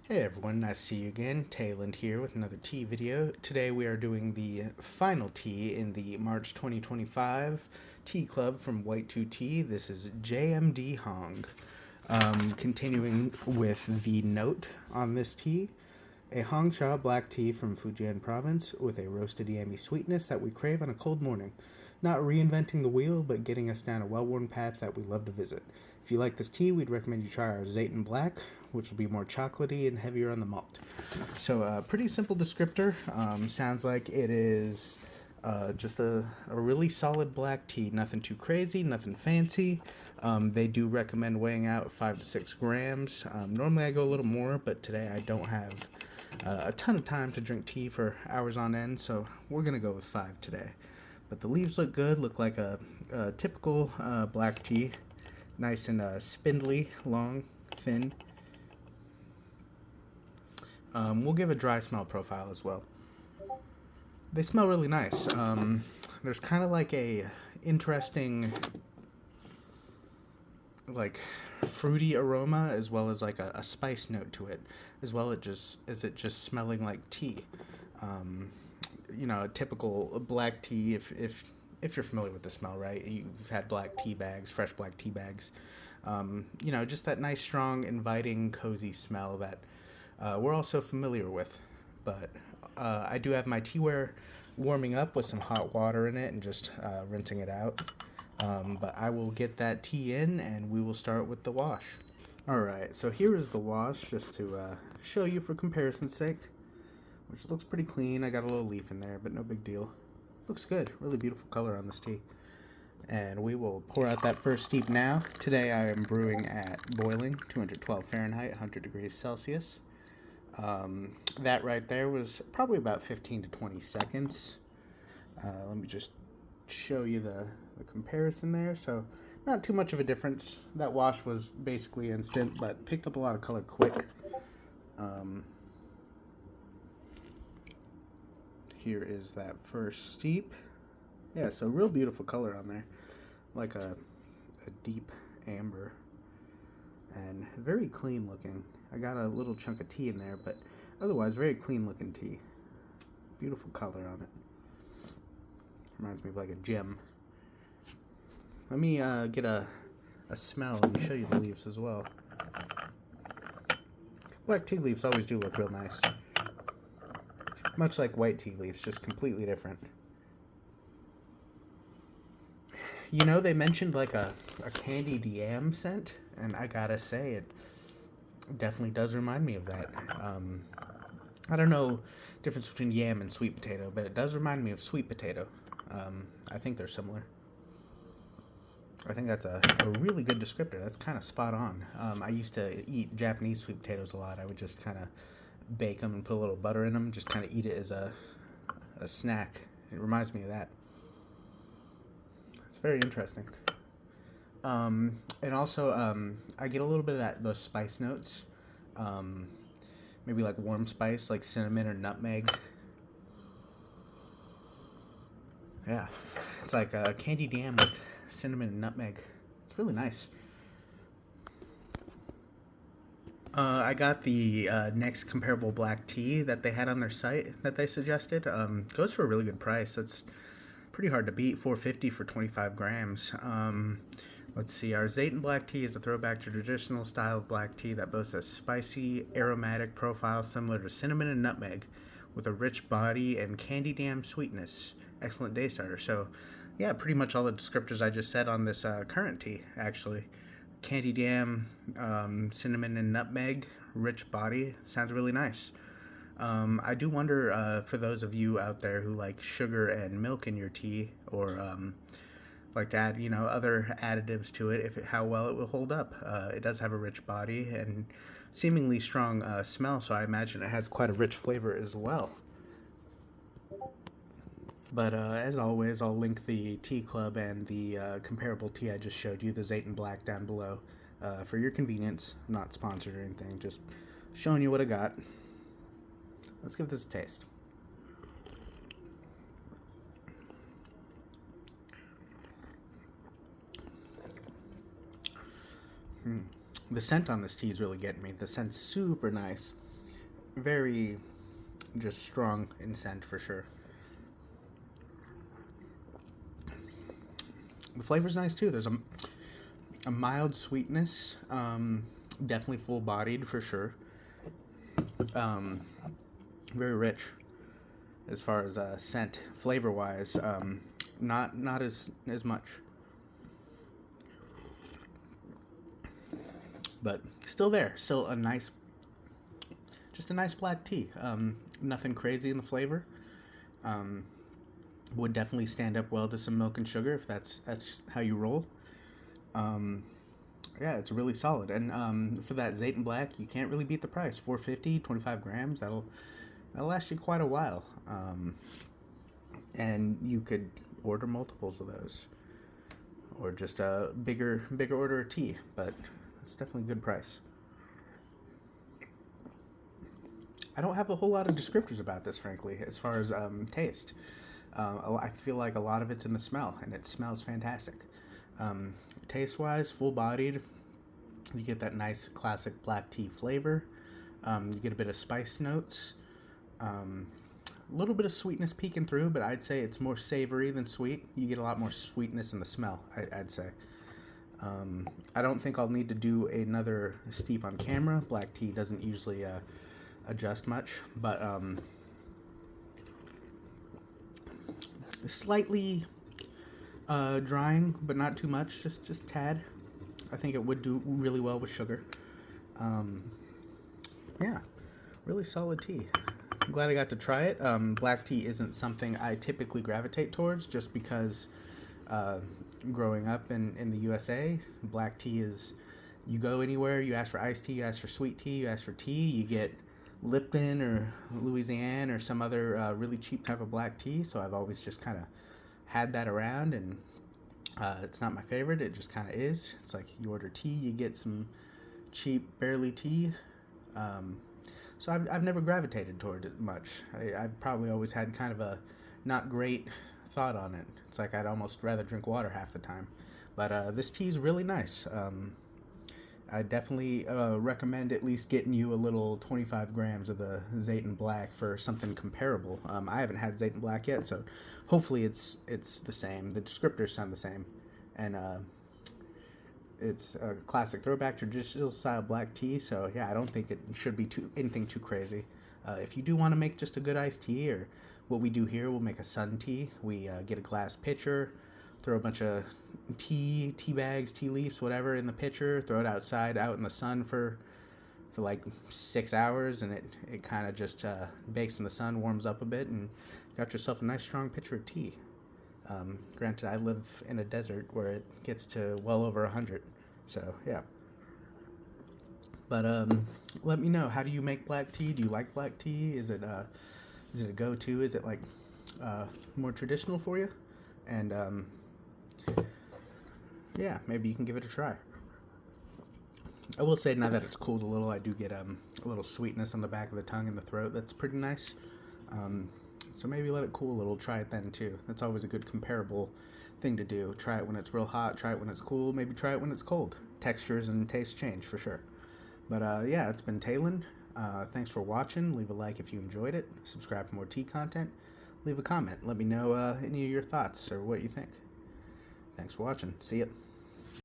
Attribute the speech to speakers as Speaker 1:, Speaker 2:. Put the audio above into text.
Speaker 1: Hey everyone, nice to see you again. Tayland here with another tea video. Today we are doing the final tea in the March 2025 tea club from W2T. This is JMD Hong. Continuing with the note on this tea, a Hongsha black tea from Fujian province with a roasted yummy sweetness that we crave on a cold morning. Not reinventing the wheel, but getting us down a well-worn path that we love to visit. If you like this tea, we'd recommend you try our Zeytin Black, which will be more chocolatey and heavier on the malt. So, pretty simple descriptor. Sounds like it is just a really solid black tea. Nothing too crazy, nothing fancy. They do recommend weighing out 5 to 6 grams. Normally I go a little more, but today I don't have a ton of time to drink tea for hours on end, so we're going to go with 5 today. But the leaves look good, look like a typical black tea. Nice and spindly, long, thin. We'll give a dry smell profile as well. They smell really nice. There's kind of like a interesting, like, fruity aroma as well as like a spice note to it, as well as it just smelling like tea. A typical black tea, if you're familiar with the smell, right? You've had black tea bags, fresh black tea bags. Just that nice, strong, inviting, cozy smell that we're also familiar with. But I do have my teaware warming up with some hot water in it and just rinsing it out. But I will get that tea in and we will start with the wash. Alright, so here is the wash just to show you for comparison's sake, which looks pretty clean. I got a little leaf in there, but no big deal. Looks good. Really beautiful color on this tea. And we will pour out that first steep now. Today I am brewing at boiling, 212 Fahrenheit, 100 degrees Celsius. That right there was probably about 15 to 20 seconds. Let me just show you the comparison there. So not too much of a difference. That wash was basically instant, but picked up a lot of color quick. Here is that first steep. Yeah, so real beautiful color on there. Like a deep amber. And very clean looking. I got a little chunk of tea in there, but otherwise very clean looking tea. Beautiful color on it. Reminds me of like a gem. Let me get a smell and show you the leaves as well. Black tea leaves always do look real nice. Much like white tea leaves, just completely different. You know, they mentioned like a candied yam scent, and I gotta say, it definitely does remind me of that. I don't know the difference between yam and sweet potato, but it does remind me of sweet potato. I think they're similar. I think that's a really good descriptor. That's kind of spot on. I used to eat Japanese sweet potatoes a lot. I would just kind of bake them and put a little butter in them, just kind of eat it as a snack. It reminds me of that. It's very interesting. And also, I get a little bit of those spice notes. Maybe like warm spice, like cinnamon or nutmeg. Yeah, it's like a candied yam with cinnamon and nutmeg. It's really nice. I got the next comparable black tea that they had on their site that they suggested. Goes for a really good price. That's pretty hard to beat. $4.50 for 25 grams. Let's see. Our Zeytin black tea is a throwback to traditional style of black tea that boasts a spicy, aromatic profile similar to cinnamon and nutmeg, with a rich body and candied yam sweetness. Excellent day starter. So, yeah, pretty much all the descriptors I just said on this current tea, actually. Candied yam, cinnamon and nutmeg, rich body. Sounds really nice. I do wonder, for those of you out there who like sugar and milk in your tea, or like to add, other additives to it, how well it will hold up. It does have a rich body and seemingly strong smell, so I imagine it has quite a rich flavor as well. But as always, I'll link the tea club and the comparable tea I just showed you, the Zeytin Black, down below for your convenience. I'm not sponsored or anything, just showing you what I got. Let's give this a taste. The scent on this tea is really getting me. The scent's super nice. very just strong in scent for sure. The flavor's nice too. There's a mild sweetness, definitely full bodied for sure. Very rich as far as scent, flavor wise. Not as much, but still there. Still a nice, just a nice black tea. Nothing crazy in the flavor. Would definitely stand up well to some milk and sugar if that's how you roll. Yeah, it's really solid. And for that Zayton Black, you can't really beat the price. $4.50, 25 grams. That'll last you quite a while. And you could order multiples of those, or just a bigger order of tea. But it's definitely a good price. I don't have a whole lot of descriptors about this, frankly, as far as taste. I feel like a lot of it's in the smell, and it smells fantastic. Taste-wise, full-bodied. You get that nice classic black tea flavor. You get a bit of spice notes. A little bit of sweetness peeking through, but I'd say it's more savory than sweet. You get a lot more sweetness in the smell, I'd say. I don't think I'll need to do another steep on camera. Black tea doesn't usually adjust much, but slightly drying, but not too much, just tad. I think it would do really well with sugar. Yeah, really solid tea. I'm glad I got to try it. Black tea isn't something I typically gravitate towards, just because growing up in the USA, black tea is, you go anywhere, you ask for iced tea, you ask for sweet tea, you ask for tea, you get Lipton or Louisiana or some other really cheap type of black tea. So I've always just kind of had that around, and it's not my favorite. It just kind of is. It's like you order tea, you get some cheap barley tea. So I've never gravitated toward it much. I've probably always had kind of a not great thought on it. It's like I'd almost rather drink water half the time. But this tea is really nice. I definitely recommend at least getting you a little 25 grams of the Zayton Black for something comparable. I haven't had Zayton Black yet, so hopefully it's the same. The descriptors sound the same, and it's a classic throwback traditional style black tea. So yeah, I don't think it should be anything too crazy. If you do want to make just a good iced tea, or what we do here, we'll make a sun tea. We get a glass pitcher, throw a bunch of tea bags, tea leaves, whatever in the pitcher, throw it outside out in the sun for like 6 hours, and it kind of just bakes in the sun, warms up a bit, and got yourself a nice strong pitcher of tea. Granted, I live in a desert where it gets to well over 100, so yeah. But let me know, how do you make black tea? Do you like black tea? Is it a go-to? Is it like more traditional for you? And yeah, maybe you can give it a try. I will say, now that it's cooled a little, I do get a little sweetness on the back of the tongue and the throat. That's pretty nice. So maybe let it cool a little. Try it then too. That's always a good comparable thing to do. Try it when it's real hot. Try it when it's cool. Maybe try it when it's cold. Textures and tastes change for sure. But yeah, it's been Talon. Thanks for watching. Leave a like if you enjoyed it. Subscribe for more tea content. Leave a comment. Let me know any of your thoughts or what you think. Thanks for watching. See ya.